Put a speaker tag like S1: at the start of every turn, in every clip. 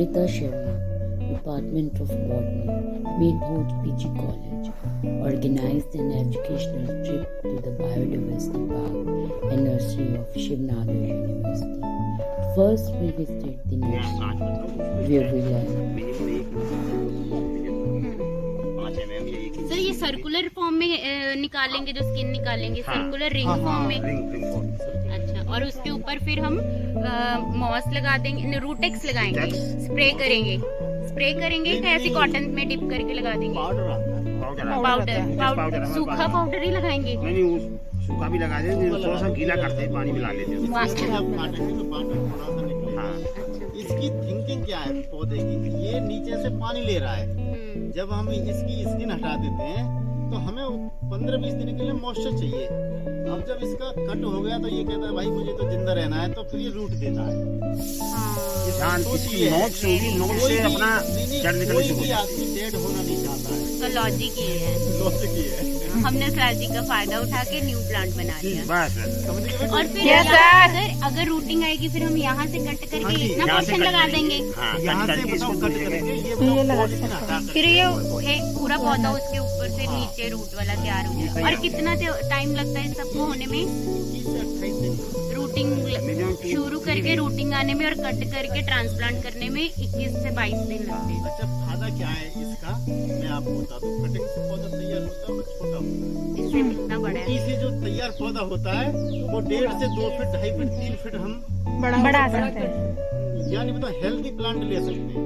S1: Amrita Sharma, Department of Botany, Meerut PG College, organized an educational trip to the Biodiversity Park and Nursery of Shiv Nadar University. First, we visited the nursery, where we learned.
S2: Sir ये circular form में निकालेंगे, जो skin निकालेंगे circular ring form में। अच्छा, और उसके ऊपर फिर हम मॉस लगा देंगे, रूटेक्स लगाएंगे, स्प्रे करेंगे कि ऐसे कॉटन में डिप करके लगा देंगे? पाउडर सूखा पाउडर ही लगाएंगे?
S3: नहीं, सूखा भी लगा देंगे, थोड़ा सा गीला करते हैं, पानी मिला लेते हैं।
S4: इसकी थिंकिंग क्या है पौधे की, ये नीचे से पानी ले रहा है, जब हम इसकी स्किन हटा देते हैं तो हमें 15-20 दिन के लिए मॉइस्चर चाहिए। अब जब इसका कट हो गया तो ये कहता है भाई मुझे तो जिंदा रहना है, तो फिर ये रूट देता है।
S3: इसकी नोक से अपना जड़ निकलने शुरू होता है।
S4: आदमी डेड होना नहीं चाहता है,
S2: तो लॉजिक ये है, हमने लॉजिक का फायदा उठा के न्यू प्लांट बना लिया। और फिर अगर रूटिंग आएगी फिर हम यहाँ से कट करके इतना पोर्शन लगा देंगे, फिर ये पूरा पौधा उसके ऊपर से नीचे रूट वाला तैयार हो जाएगा। और कितना टाइम लगता है सबको होने में? रूटिंग शुरू करके रूटिंग आने में और कट करके ट्रांसप्लांट करने में 21 से 22 दिन लगते हैं।
S4: अच्छा, फायदा क्या है इसका मैं आपको बता दूं। कटिंग से पौधा तैयार होता है वो छोटा होता है,
S2: इससे कितना बड़ा है?
S4: इसे जो तैयार पौधा होता है वो 1.5 से 2 फीट, 2.5 फीट, 3 फीट हम
S5: बढ़ा सकते हैं।
S4: यानी मतलब हेल्दी प्लांट ले सकते हैं।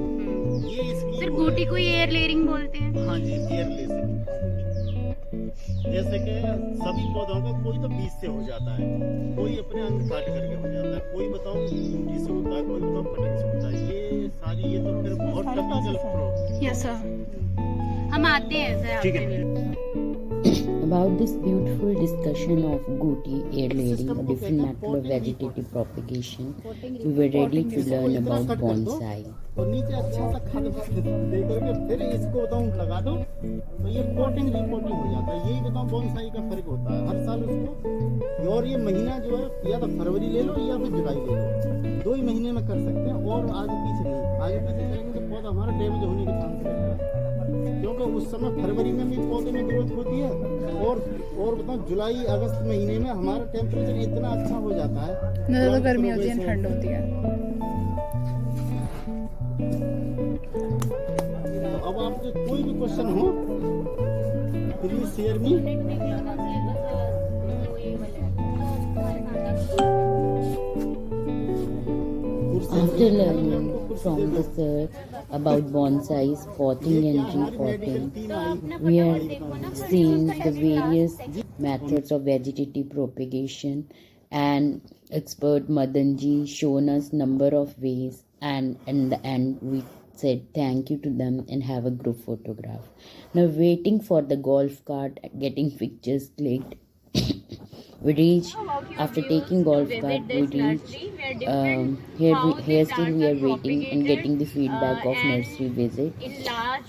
S4: ये इसकी
S2: सर बूटी को एयर लेयरिंग बोलते हैं।
S4: हाँ जी, एयर ले सकते हैं। जैसे कि सभी पौधों का कोई तो बीज से हो जाता है, कोई अपने अंग काट करके हो जाता है, कोई बताओ बूटी से होता है, कोई बताओ कटिंग से होता है। ये सारी ये तो फिर बहुत टेक्निकल प्रो।
S5: यस सर,
S2: हम आते हैं सर आपसे।
S1: About this beautiful discussion of Guti, air layering, a different method of vegetative propagation, we were ready to learn about bonsai.
S4: और नीचे अच्छा सा खाद दे करके फिर इसको बताऊं लगा दो तो ये कोटिंग रिपोर्टिंग हो जाता है। यही बताऊं बोनसाई का फर्क होता है हर साल उसको। और ये महीना जो है या तो फरवरी ले लो या फिर जुलाई ले लो, 2 ही महीने में कर सकते हैं। और आगे पीछे नहीं, आगे पीछे करेंगे तो पौधा हमारा डैमेज होने के चांस रहता है, क्योंकि उस समय फरवरी में भी पौधे में ग्रोथ होती है। और बताओ जुलाई अगस्त महीने में हमारा टेम्परेचर इतना अच्छा हो जाता है,
S5: ज़्यादा गर्मी होती है, ठंड होती है।
S4: तो अब आपके कोई भी क्वेश्चन हो please share me.
S1: After learning from the sir about bonsais, potting and repotting, we are seeing the various methods of vegetative propagation, and expert Madanji shown us number of ways, and in the end we said thank you to them and have a group photograph. Now waiting for the golf cart, getting pictures clicked. We reached, after taking golf cart, we reached, here still we are waiting and getting the feedback of nursery visit.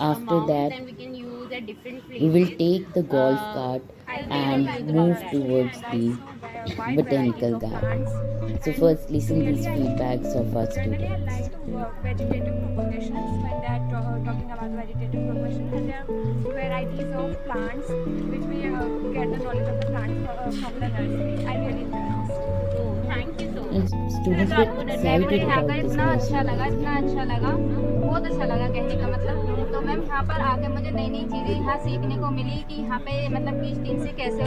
S1: After that, we will take the golf cart and move towards the botanical garden. So first listen these feedbacks of our students.
S6: Vegetative propagation, when they are talking about vegetative propagation, and there are varieties of plants which we get the knowledge of the plants from the nursery. I really enjoyed this.
S2: Thank you so
S1: And students were excited about this
S6: इतना अच्छा
S1: nursery.
S6: लगा, बहुत अच्छा लगा कहने का मतलब। तो मैम यहाँ पर आके मुझे नई नई चीज़ें यहाँ सीखने को मिली कि यहाँ पे मतलब कि स्टीम से कैसे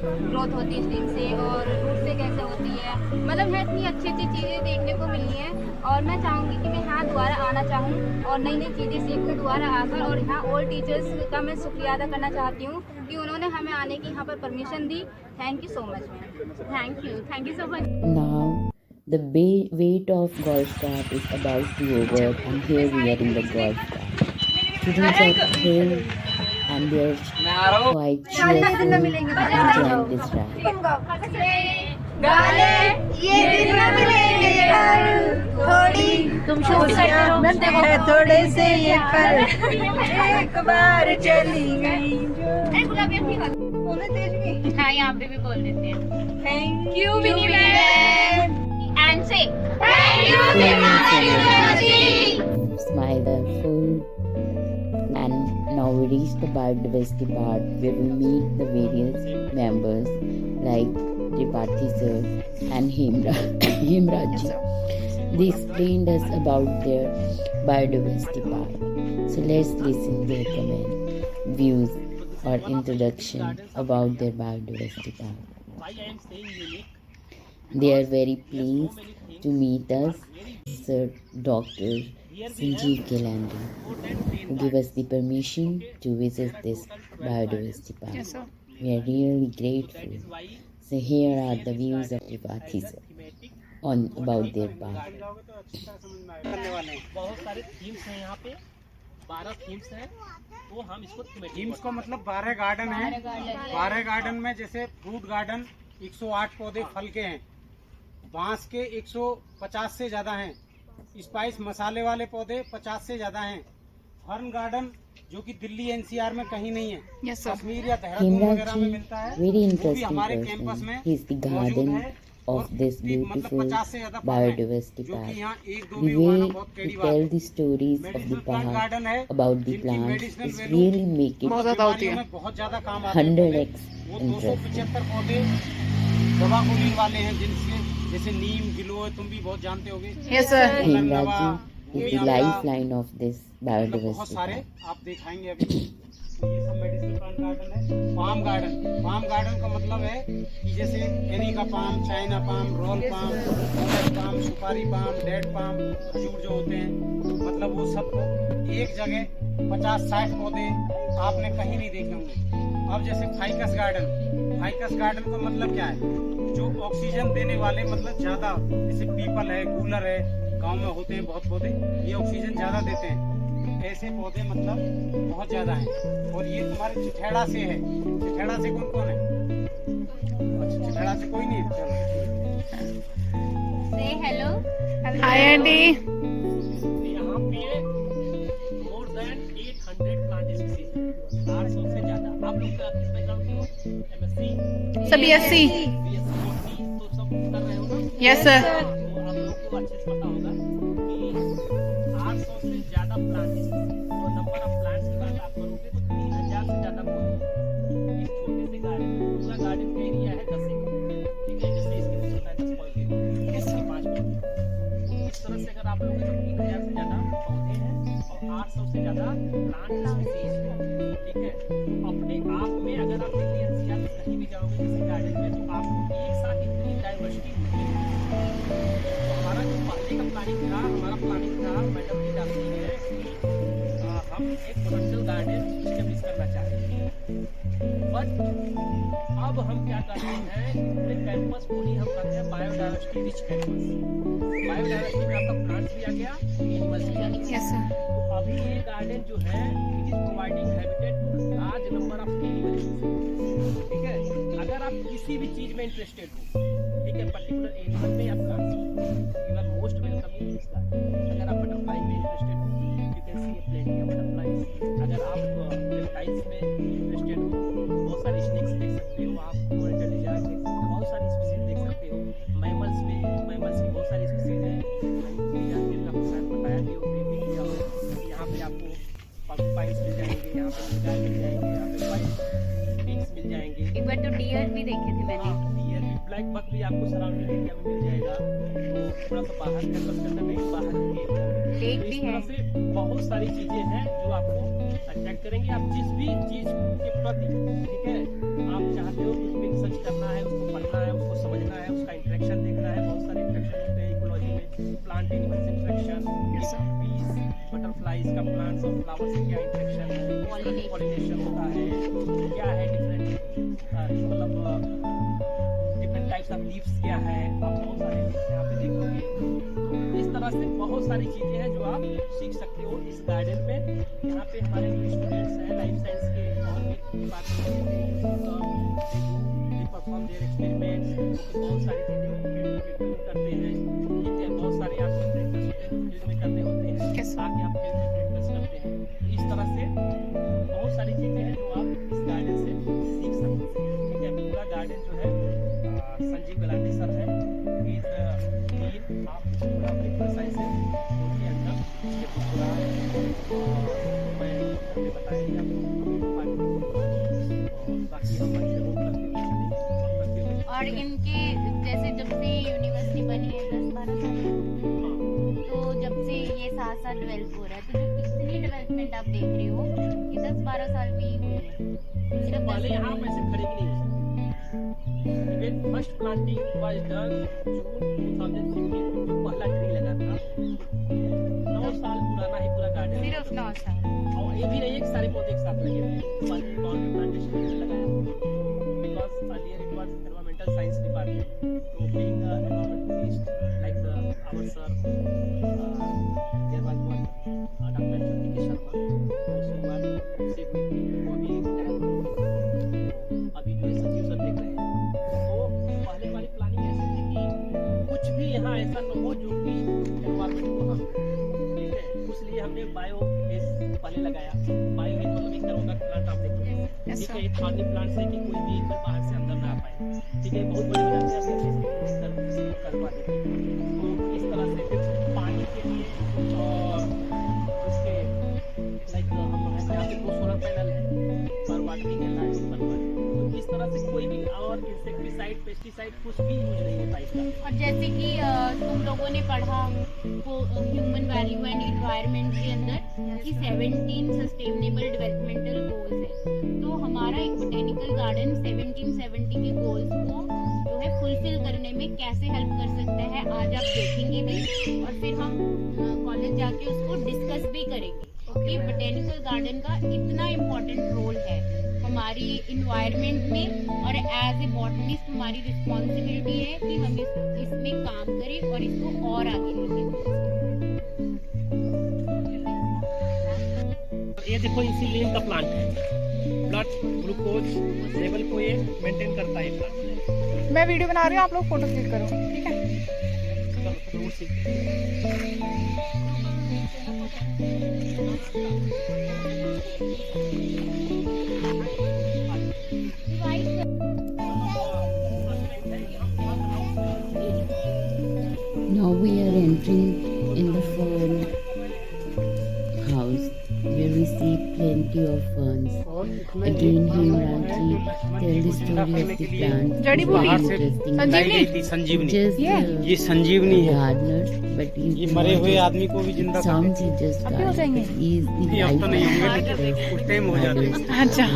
S6: ग्रोथ होती है, स्टीम से और रूट से कैसे होती है, मतलब है इतनी अच्छी अच्छी चीज़ें देखने को मिली हैं। और मैं चाहूँगी कि मैं यहाँ दोबारा आना चाहूँ और नई नई चीज़ें सीख कर दोबारा आकर, और यहाँ ऑल टीचर्स का मैं शुक्रिया अदा करना चाहती हूँ कि उन्होंने हमें आने की यहाँ पर permission the. Thank you so much ma'am.
S2: Thank you so much.
S1: Now the weight of golf cart is about to over, and here we are in the golf cart. Students are here and they are quite cheerful and enjoying this ride.
S7: ये दिन न मिलेंगे यार, थोड़ी खुशियाँ है थोड़े से ये पल, एक बार चली गई जो।
S2: हाँ, यहाँ पे भी बोल देते हैं
S6: thank you Vini ma'am.
S2: And say
S1: Thank you. we reached the biodiversity part where we meet the various members like Tripathi sir and Hemraj ji. They explained us about their biodiversity part. So let's listen their comment, views or introduction about their biodiversity part.
S8: Why I am saying unique?
S1: They are very pleased to meet us, Sir Dr. Sanjeev Gilandi, who give us the permission to visit this biodiversity park.
S5: Yes, sir.
S1: We are really grateful. So here are the views of Tripathi sir on about their park.
S8: बहुत सारे themes हैं यहाँ पे, 12 themes हैं, तो हम इसको
S9: themes को मतलब 12 गार्डन है। 12 गार्डन में जैसे फ्रूट गार्डन 108 पौधे फल के हैं, बांस के 150 से ज्यादा हैं, स्पाइस मसाले वाले पौधे 50 से ज्यादा हैं, फर्न गार्डन जो कि दिल्ली एनसीआर में कहीं नहीं है,
S5: Yes, sir.
S9: कश्मीर या देहरादून वगैरह में मिलता है,
S1: very
S9: वो भी
S1: interesting
S9: हमारे कैंपस
S1: person.
S9: में
S1: He is the
S9: मौजूद
S1: garden
S9: है।
S1: of this
S9: मतलब
S1: beautiful
S9: 50 से ज्यादा फल हैं,
S1: biodiversity
S9: जो कि
S1: park.
S9: यहाँ एक दो
S1: The
S9: में उगाना
S1: way
S9: बहुत
S1: to
S9: कड़ी बात
S1: tell
S9: है।
S1: the stories of the
S9: medicinal plant
S1: park
S9: garden है,
S1: about the
S9: जिनकी
S1: plants
S9: medicinal
S1: is
S9: value
S1: really make it
S5: बहुत ज्यादा होती है।
S9: बीमारियों में बहुत ज्यादा काम आते हैं।
S1: 100x
S9: वो
S1: interesting.
S9: 275 पौधे दवा गोली वाले हैं, जिनसे जैसे नीम गिलोय तुम भी बहुत जानते होगे।
S5: Yes, sir.
S1: Hemraj ji is the lifeline of this
S9: मतलब बहुत
S1: biodiversity
S9: सारे
S1: park.
S9: आप दिखाएंगे अभी। तो ये सब मेडिसिनल प्लांट गार्डन है। पाम गार्डन, पाम गार्डन का मतलब है कि जैसे areca palm, China palm, royal palm, palm, सुपारी पाम, डेड पाम, खजूर जो होते हैं, मतलब वो सब एक जगह 50-60 पौधे आपने कहीं नहीं देखे होंगे। अब जैसे फाइकस गार्डन, फाइकस गार्डन का मतलब क्या है? जो ऑक्सीजन देने वाले, मतलब ज्यादा, जैसे पीपल है, कूलर है, गांव में होते हैं बहुत पौधे, ये ऑक्सीजन ज्यादा देते हैं। ऐसे पौधे मतलब बहुत ज्यादा हैं। और ये तुम्हारे चिठेड़ा से है। चिठेड़ा से कौन कौन है? अच्छा, चिठेड़ा से कोई नहीं है। चलो।
S2: से हेलो।
S5: Hi, Andy.
S8: यहाँ पे मोर देन 800 प्लांट स्पीसीज हैं, 800 से ज्यादा। आप लोग किस बैकग्राउंड के हो? एमएससी,
S5: सब BSc.
S8: BSc तो सब कर रहे हो ना?
S5: Yes, sir.
S8: तो आप लोग को अच्छे से पता होगा कि 800 से ज्यादा प्लांट और नंबर ऑफ प्लांट्स की बात आप करोगे तो 3000 से ज्यादा पौधे इस छोटे से गार्डन में। पूरा गार्डन का एरिया है 10 एकड़, ठीक है, जैसे इसके नीचे होता है 10 पौधे, 5 पौधे। इस तरह से अगर आप लोग 3000 से ज्यादा पौधे हैं और 800 से ज्यादा प्लांट स्पीसीज हैं, ठीक है, तो अपने आप में अगर आप दिल्ली एनसीआर में कहीं भी जाओगे किसी गार्डन में तो आपको एक साथ इतनी डाइवर्सिटी मिलेगी। हमारा जो पहले का प्लानिंग था, हमारा प्लानिंग था, मैडम ये जानती है कि हम एक बोटेनिकल गार्डन एस्टेब्लिश करना चाहते हैं, बट अब हम क्या करते हैं, पूरे कैंपस को ही हम करते हैं बायोडाइवर्सिटी रिच कैंपस। बायोडाइवर्सिटी में आपका प्लांट्स भी आ गया, एनिमल्स भी आ गया।
S5: Yes, sir.
S8: तो अभी ये गार्डन जो है it is providing habitat to large number of animals, ठीक है। अगर आप किसी भी चीज में इंटरेस्टेड हो, ठीक है, पर्टिकुलर एनिमल में या प्लांट्स में, you are most welcome in this garden. अगर आप बटरफ्लाई में इंटरेस्टेड हो, you can see plenty of butterflies. अगर आप रेप्टाइल्स में इंटरेस्टेड हो, बहुत सारे स्नेक्स देख सकते हो, आप मॉनिटर ले जाके देख सकते हो, बहुत सारी स्पीसीज देख सकते हो। मैमल्स में, मैमल्स की बहुत सारी स्पीसीज हैं, आपको शायद बताया भी हो कि यहाँ पे आपको पॉर्क्यूपाइन्स मिल जाएंगे, यहाँ पे गाय मिल जाएंगे, यहाँ पे वाइट पिग्स मिल जाएंगे।
S2: एक बार तो डियर भी देखे थे मैंने।
S8: डियर भी, ब्लैक बक भी आपको सराउंडिंग एरिया में मिल जाएगा। तो थोड़ा सा बाहर कैंपस के अंदर नहीं, बाहर के एरिया में।
S2: लेक
S8: तो
S2: भी
S8: इस
S2: है।
S8: तरह से बहुत सारी चीजें हैं जो आपको अट्रैक्ट करेंगे। आप जिस भी चीज के प्रति, ठीक है, आप चाहते हो कुछ भी रिसर्च करना है, उसको पढ़ना है, उसको समझना है, उसका इंटरेक्शन देखना है। बहुत सारे इंटरेक्शन होते हैं इकोलॉजी में, प्लांट एनिमल्स इंटरेक्शन, बीज, बटरफ्लाइज का प्लांट्स और फ्लावर से क्या इंटरेक्शन है, पॉलिनेशन होता है, क्या है डिफरेंट, मतलब डिफरेंट टाइप्स ऑफ लीव्स क्या है, आप बहुत सारे लीव्स यहाँ पे देखोगे। इस तरह से बहुत सारी चीजें हैं जो आप सीख सकते हो इस गार्डन में। यहाँ पे हमारे जो स्टूडेंट्स हैं लाइफ साइंस के और भी डिपार्टमेंट के, परफॉर्म देयर एक्सपेरिमेंट्स, बहुत सारी चीजें करते हैं, ठीक है, बहुत सारे आपको फील्ड में करने होते हैं ताकि आप फील्ड में प्रैक्टिस करते हैं। इस तरह से बहुत सारी चीजें हैं जो आप इस गार्डन से सीख सकते हैं, ठीक है। पूरा गार्डन जो है संजीव गलाटी सर है, आप पूरा एक्सरसाइज है उनके अंदर ये पूरा मैं बताया आपको।
S2: डेवलप हो रहा है, तो जो इतनी डेवलपमेंट आप देख रहे हो ये 10-12 साल में ही हुई है। सिर्फ
S8: पहले यहाँ आप ऐसे खड़े भी नहीं हो सकते। Even first planting was done June 2016 जो पहला ट्री लगा था 9 साल पुराना ही पूरा गार्डन
S2: सिर्फ 9 साल।
S8: और ये भी नहीं है कि सारे पौधे एक साथ लगे हुए पहले बाउंड्री प्लांटेशन में लगाया because earlier it was environmental science department तो being environmentalist like our sir there was one doctor Jyoti Sharma उसके से अभी जो सचिव सर देख रहे हैं तो पहले वाली प्लानिंग ऐसी थी कि कुछ भी यहाँ ऐसा न हो जो कि एनवायरमेंट को हम ठीक है इसलिए हमने बायो बेस पहले लगाया। बायो बेस मतलब एक तरह का प्लांट आप देखिए ठीक है एक फार्मिंग प्लांट से कि कोई भी बाहर से अंदर ना आ पाए ठीक है बहुत बड़ी वजह से हमने कर पाते तो इस तरह से फिर पानी के लिए और उसके लाइक हम यहाँ पे 2 सोलर पैनल है पर वाटरिंग है लाइट पर तो इस तरह से कोई भी और इंसेक्टिसाइड पेस्टिसाइड कुछ भी यूज नहीं होता इसका।
S2: और जैसे कि तुम लोगों ने पढ़ा ह्यूमन वैल्यू एंड एनवायरनमेंट के अंदर कि 17 सस्टेनेबल डेवलपमेंटल गोल्स है, तो हमारा एक बोटेनिकल गार्डन 1770 के गोल्स को जो है फुलफिल करने में कैसे हेल्प कर सकता है आज आप देखेंगे भी और फिर हम कॉलेज जाके उसको डिस्कस भी करेंगे कि बोटेनिकल गार्डन का इतना इम्पोर्टेंट रोल है हमारी इन्वायरमेंट में और एज ए बॉटनिस्ट हमारी रिस्पॉन्सिबिलिटी है कि हम इसमें काम करें और इसको और आगे लेके
S8: ये देखो इंसुलिन का प्लांट है ब्लड ग्लूकोज लेवल को ये मेंटेन करता है प्लांट।
S5: मैं वीडियो बना रही हूँ, आप लोग फोटो क्लिक करो, ठीक है?
S8: चलो दूर से
S1: Now we are entering in the fern house where we see plenty of ferns. Again, Hemraj tell the story of the plant.
S5: जड़ी बूटी,
S1: Interesting.
S9: लाई गई थी संजीवनी
S1: Just
S9: ये संजीवनी है
S1: gardener, but he's
S9: ये
S1: not
S9: मरे हुए
S1: just-
S9: आदमी को भी जिंदा कर
S1: sounds he just
S5: अभी हो
S1: gardener,
S5: जाएंगे।
S1: but he is the
S9: नहीं, अब तो नहीं होंगे
S1: life
S9: लेकिन कुछ टाइम हो जाता है
S5: अच्छा,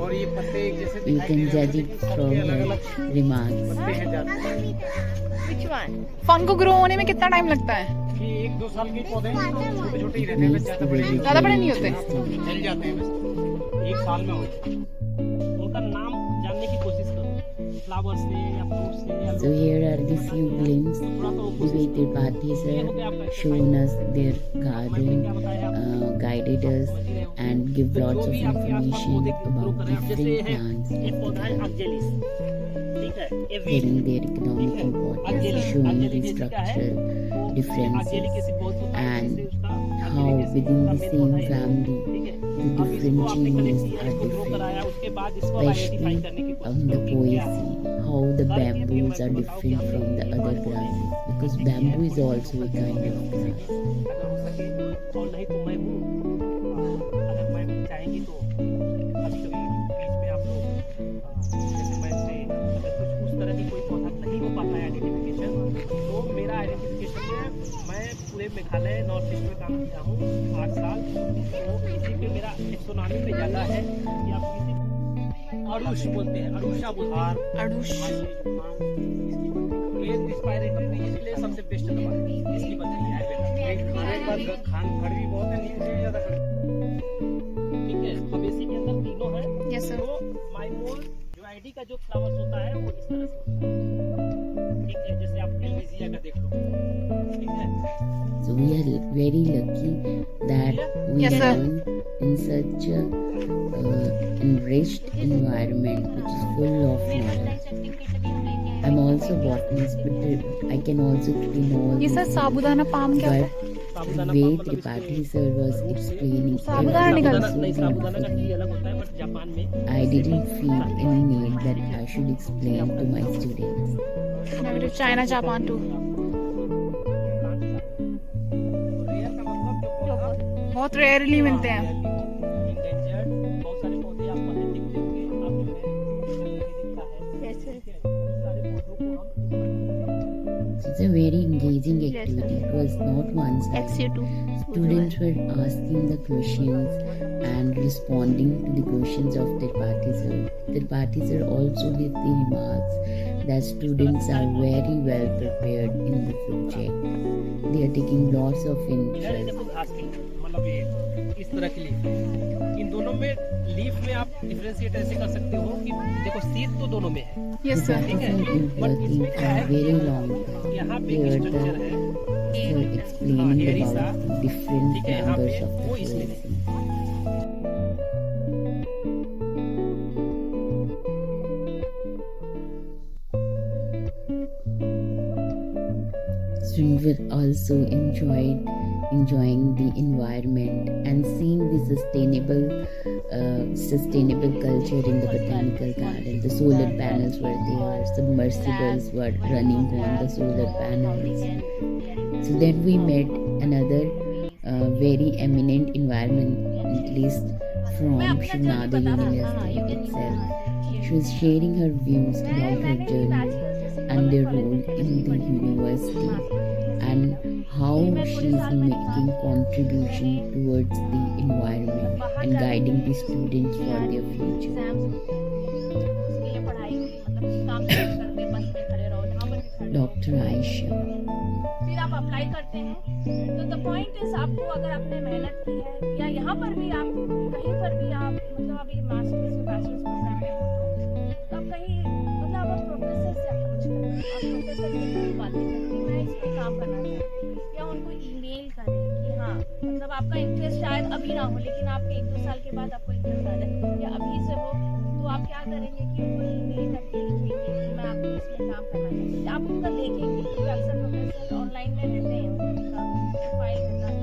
S9: और ये पत्ते एक जैसे
S1: You
S9: दिखाई
S1: can
S9: दे रहे
S1: judge
S9: हैं,
S1: it
S9: सबके
S1: from
S9: अलग-अलग
S1: her remarks.
S9: पत्ते हैं जाते
S5: फन को ग्रो होने में कितना टाइम लगता है?
S9: ये 1-2 साल के पौधे हैं, छोटे छोटे ही रहते हैं बस ज्यादा बड़े नहीं
S5: ज्यादा बड़े नहीं होते।
S9: जल जाते हैं बस 1 साल में हो जाते हैं।
S8: उनका नाम जानने की कोशिश करो फ्लावर से या फ्रूट से या
S1: So here are the few glimpses
S8: थोड़ा तो
S1: the way the Pathis have shown us their garden, guided us and give lots of information about different plants
S8: एक
S1: of the
S8: पौधा है
S1: garden,
S8: अगजेलिस ठीक है ये
S1: telling their economic importance, showing the structural differences and how within the same family the different genes are different,
S8: उसके बाद इसको identify
S1: especially
S8: करने की
S1: on the poesy, how the bamboos are different from the other grasses because bamboo is also a kind of grass.
S8: अगर हो सके और नहीं तो मैं हूँ अगर मैं चाहेंगी तो कभी कभी बीच में आप लोग जैसे मैं से अगर कुछ उस तरह की कोई पौधा नहीं हो पाता है आइडेंटिफिकेशन तो मेरा आइडेंटिफिकेशन में मैं पूरे मेघालय नॉर्थ ईस्ट में काम किया हूँ 8 साल तो इसी पे मेरा टेक्सोनॉमी पे ज़्यादा है कि आप किसी अड़ूश बोलते हैं अड़ूशा बोलते हैं
S5: अड़ूश
S8: ये रिस्पायरेटरी इसलिए सबसे बेस्ट दवा है इसकी बनती है
S9: खाने के बाद खान खड़वी बहुत है नीचे भी ज्यादा खड़वी
S8: ठीक है अब इसी के अंदर तीनों है
S5: Yes, sir.
S8: तो माइमोल जो आईडी का जो फ्लावर्स होता है वो इस तरह से होता है ठीक है जैसे आप एल्विजिया का देख लो ठीक है
S1: So we are very lucky that we
S5: Yes, sir.
S1: learn in such a enriched environment which is full of knowledge. I'm also botanist, but I can also clean all
S5: ये
S1: these
S5: sir
S1: things.
S5: Sabudana palm क्या होता है?
S1: But
S8: sabudana
S1: the way
S8: palm मतलब
S1: Tripathi sir was explaining
S5: sabudana
S1: everything
S5: निकालना।
S1: so
S8: नहीं साबुदाना का
S1: beautifully,
S8: tree अलग होता है बट जापान में
S1: I didn't feel any need that I should explain to my students.
S5: मैं भी चाइना जापान टू
S8: रेयर का मतलब जो पौधा
S5: बहुत रेयरली मिलते हैं।
S8: इंडेंजर्ड बहुत सारे पौधे आपको वहाँ दिखते होंगे आप जो है दिखता है ठीक है उन सारे पौधों को हम
S1: So a very engaging activity. It was not one-sided. Students were asking the questions and responding to the questions of their participants. Their participants also gave the remarks that students are very well prepared in the subject. They are taking lots of interest.
S8: देखो घास की मतलब ये इस तरह की leaf, इन दोनों में लीफ में आप डिफरेंशिएट ऐसे कर सकते हो कि देखो सीड तो दोनों में है,
S5: यस सर।
S8: ठीक है,
S1: Is
S8: बट
S1: working
S8: इसमें क्या
S1: for
S8: है
S1: a very long time.
S8: यहाँ पे
S1: Here
S8: एक
S1: the
S8: स्ट्रक्चर है,
S1: sir explaining about the different
S8: ठीक है, यहाँ
S1: members
S8: पे
S1: of
S8: वो
S1: the
S8: इसमें
S1: class. Students were also enjoying the environment and seeing the sustainable culture in the botanical garden. The solar panels were there, submersibles were running on the solar panels. So then we met another very eminent environmentalist from Srinagar University itself. She was sharing her views about her journey and their role in the university and how she is making contribution towards the environment and guiding the students for their future. Dr. Aisha.
S10: फिर आप apply करते हैं तो the point is आपको अगर आपने मेहनत की है या यहाँ पर भी आप कहीं पर भी आप मतलब अभी मास्टर्स या बैचलर्स प्रोग्राम में हो तो आप कहीं मतलब आप प्रोफेसर से अप्रोच करें, आप प्रोफेसर से बातें करें कि मैं इस पर काम करना चाहती हूँ, या उनको ईमेल करें कि हाँ मतलब आपका इंटरेस्ट शायद अभी ना हो लेकिन आपके 1-2 साल के बाद आपको इंटरेस्ट आ जाए या अभी से हो तो आप क्या करेंगे कि उनको ईमेल करके लिखेंगे कि मैं आपको इसमें काम करना चाहती हूँ, आप उनका देखेंगे क्योंकि अक्सर प्रोफेसर ऑनलाइन में रहते हैं उनका प्रोफाइल होता है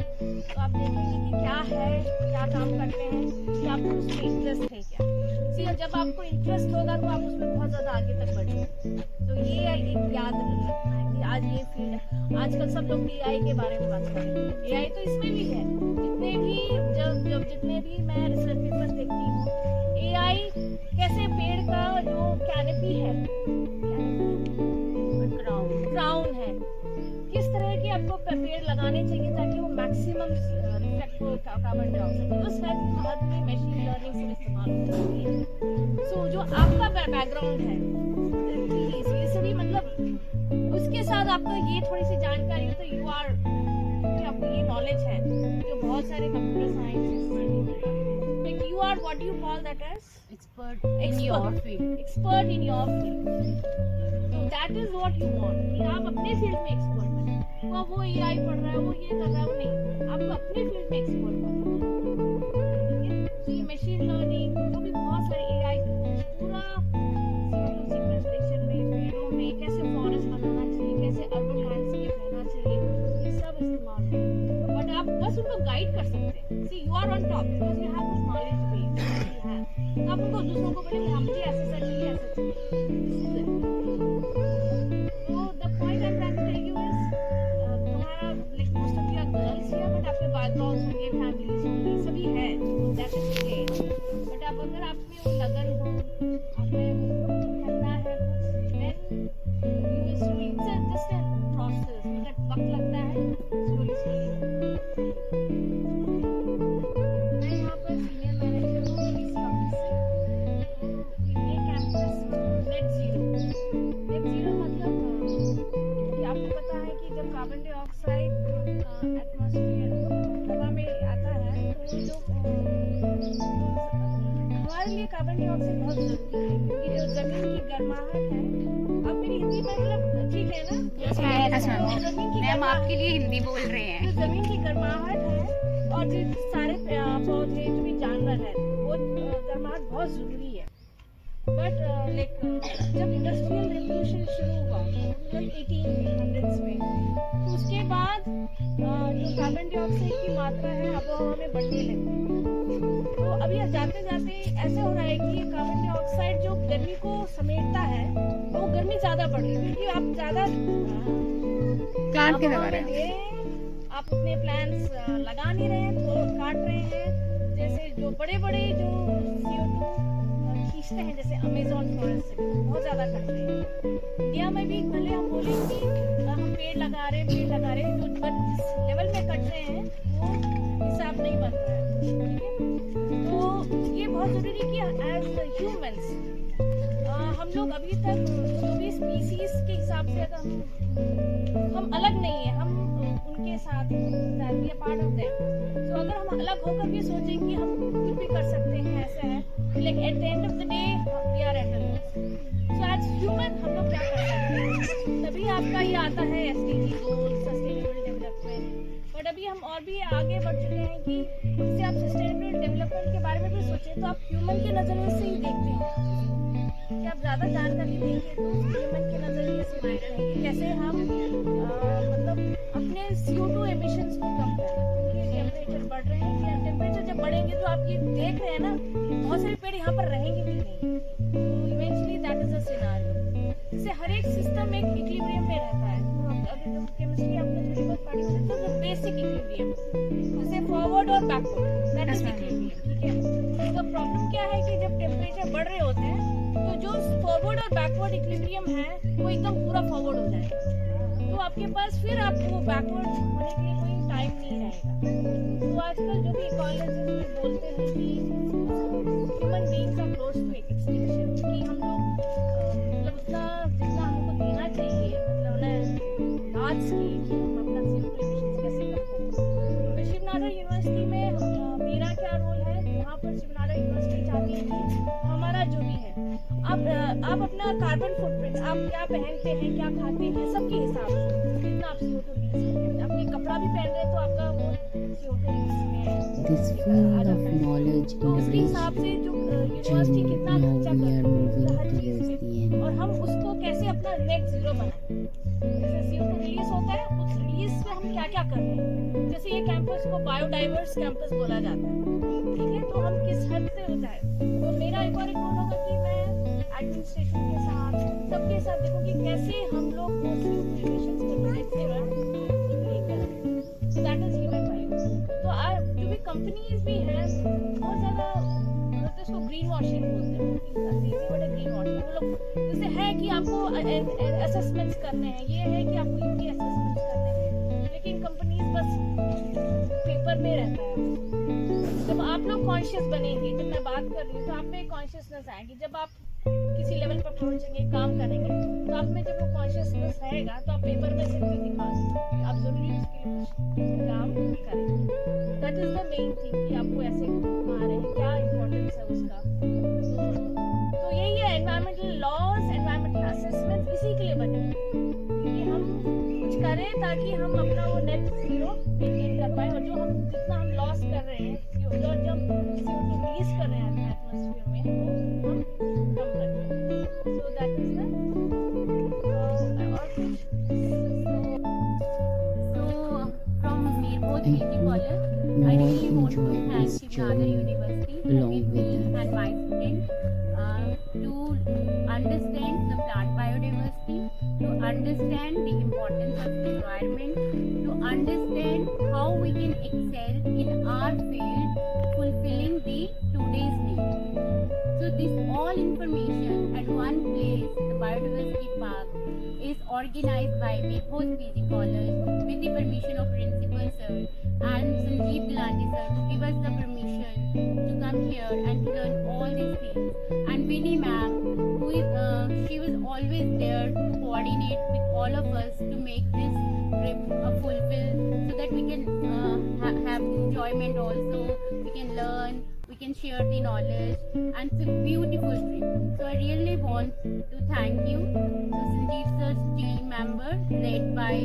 S10: तो आप देखेंगे कि क्या है, क्या काम करते हैं, कि आपको उसमें इंटरेस्ट है क्या। इसलिए जब आपको इंटरेस्ट होगा तो आप उसमें बहुत ज़्यादा आगे तक बढ़ेंगे। तो ये एक याद रखना है कि आज ये फील्ड है। आजकल सब लोग AI के बारे में बात कर रहे हैं, AI तो इसमें भी है। जितने भी मैं रिसर्च पेपर्स देखती हूँ AI कैसे पेड़ का जो कैनपी है, क्राउन है, किस तरह के आपको पेड़ लगाने चाहिए ताकि वो मैक्सिमम रिफ्लेक्ट हो कार्बन डाइऑक्साइड, उस हद में मशीन लर्निंग से इस्तेमाल होती है। सो जो आपका बैकग्राउंड है ये सभी मतलब उसके साथ आपको ये थोड़ी सी जानकारी हो तो यू आर आपको ये नॉलेज है जो बहुत सारे computer science you are what you call that as expert in your field. तो that is what you want कि आप अपने फील्ड में एक्सपर्ट बने। वो AI पढ़ रहा है, वो ये कर रहा है, वो नहीं, आपको अपने फील्ड में एक्सपर्ट बनना है। तो ये मशीन लर्निंग जो भी बहुत सारे AI पूरा सीक्वेंसेशन में पेड़ों में कैसे फॉरेस्ट बनाना चाहिए, कैसे अर्बन लैंडस्केप रहना चाहिए, ये सब इस्तेमाल है। बट आप बस उनको गाइड कर सकते हैं। See you are on top because you have this knowledge base you have. आप उनको दूसरों को बोले कि हम मुझे ऐसे सच चाहिए, ऐसा चाहिए। तो the point I am trying to tell you is तुम्हारा like most of your girls here but आपके बैकग्राउंड्स होंगे, फैमिलीज होंगी, सभी है, दैट इज ओके। बट आप अगर आप में वो लगन हो, आप में करना है कुछ, then you will slowly it's just a process, मतलब वक्त लगता है, स्लोली स्लोली। मैं यहाँ पर सीनियर मैनेजर हूँ इस कंपनी से। ये कैंपस नेट जीरो मतलब कि आपको पता है कि जब कार्बन डाइऑक्साइड एटमॉस्फेयर हवा में आता है तो जो हमारे लिए कार्बन डाइऑक्साइड बहुत जरूरी है क्योंकि जो जमीन की गर्माहट है, आप मेरी हिंदी में मतलब ठीक है ना? जमीन की
S2: मैम आपके लिए हिंदी बोल रहे हैं।
S10: जो जमीन की गर्माहट है और जो सारे पौधे जो भी जानवर है वो गर्माहट बहुत जरूरी है। बट लाइक जब इंडस्ट्रियल रेवोल्यूशन शुरू हुआ 1800s में तो उसके बाद जो कार्बन डाइऑक्साइड की मात्रा है आबोहवा में बढ़ने लगी। तो अभी जाते जाते ऐसे हो रहा है कि कार्बन डाइऑक्साइड जो गर्मी को समेटता है वो गर्मी ज़्यादा बढ़ रही है क्योंकि आप ज़्यादा
S5: प्लांट नहीं लगा रहे हैं,
S10: आप अपने प्लांट्स लगा नहीं रहे हैं, तो काट रहे हैं। जैसे जो बड़े बड़े जो CO2 खींचते हैं जैसे अमेजोन फॉरेस्ट से बहुत ज़्यादा कट रहे हैं। इंडिया में भी भले हम बोले कि हम पेड़ लगा रहे जो जिस लेवल में कट रहे हैं वो हिसाब नहीं बन रहा है, ठीक है। तो ये बहुत जरूरी है कि एज ह्यूमंस हम लोग अभी तक जो भी स्पीसीज के हिसाब से अगर हम अलग नहीं है, हम उनके साथ we are part of them. तो अगर हम अलग होकर भी सोचें कि हम कुछ भी कर सकते हैं, ऐसा है, like at the end of the day we are at a loss. So as human हम लोग क्या कर सकते हैं, तभी आपका ये आता है SDG goal, sustainable development. But अभी हम और भी आगे बढ़ चुके हैं कि जैसे आप सस्टेनेबल डेवलपमेंट के बारे में भी सोचें तो आप ह्यूमन के नज़रिए से ही देखते हैं कि आप ज़्यादा जानकारी देंगे तो ह्यूमन के नज़रिए से देखते हैं कि कैसे हम मतलब अपने CO2 एमिशंस को कम करें, क्योंकि टेम्परेचर बढ़ रहे हैं। या टेम्परेचर जब बढ़ेंगे तो आप ये देख रहे हैं ना, बहुत सारे पेड़ यहाँ पर रहेंगे भी नहीं। तो eventually that is a scenario. जैसे हर एक सिस्टम एक इक्विलिब्रियम में रहता है। तो अगर जो केमिस्ट्री आपने थोड़ी बहुत पढ़ी होगी तो बेसिक इक्विलिब्रियम, जैसे फॉरवर्ड और बैकवर्ड, दैट इज इक्विलिब्रियम, ठीक है। तो प्रॉब्लम क्या है कि जब टेम्परेचर बढ़ रहे होते हैं तो जो फॉरवर्ड और बैकवर्ड इक्विलिब्रियम है वो एकदम पूरा फॉरवर्ड हो जाएगा, तो आपके पास फिर आपको बैकवर्ड होने के लिए कोई टाइम नहीं रहेगा। तो आजकल जो भी इकोलॉजिस्ट में बोलते हैं कि human beings are close to extinction, कि हम लोग मतलब उतना जितना हमको देना चाहिए, मतलब उन्हें लार्ज स्केल कि हम अपना CO2 एमिशंस कैसे कम करें। तो शिवनारा यूनिवर्सिटी में मेरा क्या रोल है, वहाँ पर शिवनारा यूनिवर्सिटी चाहती है कि हमारा जो भी है आप अपना कार्बन फुटप्रिंट, आप क्या पहनते हैं, क्या खाते हैं, सबके हिसाब से जितना आप CO2 रिलीज करते हैं, आप ये कपड़ा भी पहन रहे हैं तो आपका वो CO2 रिलीज में है।
S1: This field of knowledge
S10: तो उसके
S1: enriched
S10: हिसाब से जो यूनिवर्सिटी
S1: journey,
S10: कितना
S1: now
S10: खर्चा
S1: we are
S10: करती
S1: moving
S10: है हर चीज
S1: towards
S10: पे,
S1: the end.
S10: और हम उसको कैसे अपना नेट जीरो बनाएं। जैसे CO2 रिलीज होता है, उस रिलीज से हम क्या क्या कर रहे हैं। जैसे ये कैंपस को बायोडाइवर्स कैंपस बोला जाता है, ठीक है। तो हम किस हद से होता है, तो मेरा एक और एक रोल होगा कि मैं एडमिनिस्ट्रेशन के साथ सबके साथ देखो कि कैसे हम लोग वो CO2 एमिशंस को नेट जीरो लेकर आए। So that is human vibe. तो जो भी कंपनीज भी हैं बहुत ज़्यादा मतलब इसको ग्रीन वॉशिंग बोलते हैं, अंग्रेजी वर्ड है ग्रीन वॉशिंग। वो लोग जैसे है कि आपको असेसमेंट्स करने हैं, ये है कि आपको यूटी असेसमेंट्स करने हैं, लेकिन कंपनीज बस पेपर में रहता है। जब आप लोग कॉन्शियस बनेंगे, जब मैं बात कर रही हूँ तो आप में कॉन्शियसनेस आएगी। जब आप किसी लेवल पर पहुंचेंगे, काम करेंगे, तो आप में जब वो कॉन्शियसनेस रहेगा तो आप पेपर में सिर्फ नहीं दिखा सकते, आप जरूरी उसके लिए कुछ काम करेंगे। That is the main thing कि आपको ऐसे कहा रहे हैं, क्या इम्पोर्टेंस है उसका। तो यही है एनवायरमेंटल लॉज, एनवायरमेंटल असेसमेंट इसी के लिए बने कि हम कुछ करें ताकि हम अपना वो नेट जीरो मेंटेन कर पाए, और जो हम जितना हम लॉस कर रहे हैं, जो हम CO2 रिलीज कर रहे हैं एटमॉस्फेयर में, वो हम कम करें। सो दैट इज द और कुछ।
S2: So from Mirpur PG College, I really want to thank Shivananda University for giving me and my students to understand the plant biodiversity, to understand the importance of the environment, to understand how we can excel in our field, fulfilling the today's need. So this all information at one place, the Biodiversity Park, is organized by Mirpur PG College with the permission of Principal Sir and Sanjeev Gulati Sir to give us the permission to come here and to learn all these things. And Vinny ma'am, who is she was always there to coordinate with all of us to make this trip fulfill, so that we can have enjoyment also, we can learn, we can share the knowledge, and it's a beautiful trip. So I really want to thank you to Sanjeev Sir's team member led by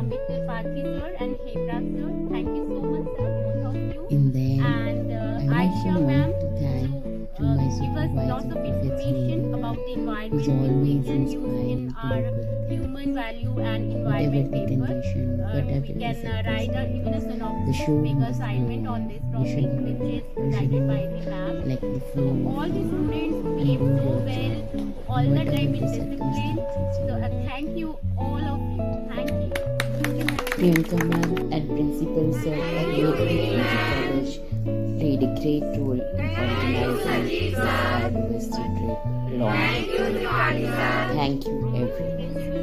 S2: Amit Tripathi Sir and Hebrang Sir. Thank you so much sir, both of you.
S1: In the end,
S2: And
S1: I
S2: Aisha
S1: also
S2: ma'am
S1: want to thank to my
S2: give us lots
S1: supervisor,
S2: of
S1: Professor
S2: information
S1: Neil,
S2: about the
S1: who's
S2: environment
S1: always
S2: we can use
S1: inspiring
S2: in
S1: to
S2: our
S1: look at
S2: human value and
S1: whatever
S2: environment
S1: the
S2: paper.
S1: condition, whatever
S2: We
S1: the
S2: can write even a
S1: the
S2: synopsis
S1: show
S2: to make
S1: must
S2: assignment
S1: go
S2: on
S1: on.
S2: this
S1: You
S2: topic,
S1: should
S2: which is
S1: you should
S2: guided by
S1: know,
S2: the ma'am.
S1: like the
S2: So
S1: flow
S2: all the students
S1: and
S2: behaved
S1: do
S2: so
S1: your
S2: well,
S1: job,
S2: all the
S1: whatever
S2: time
S1: the
S2: in discipline.
S1: circumstances.
S2: So thank you all of you. Thank you. Thank you, ma'am.
S1: Priyanka ma'am and Principal Sir at Mirpur PG College played a great role in organizing this biodiversity trip along with me. Thank you everyone.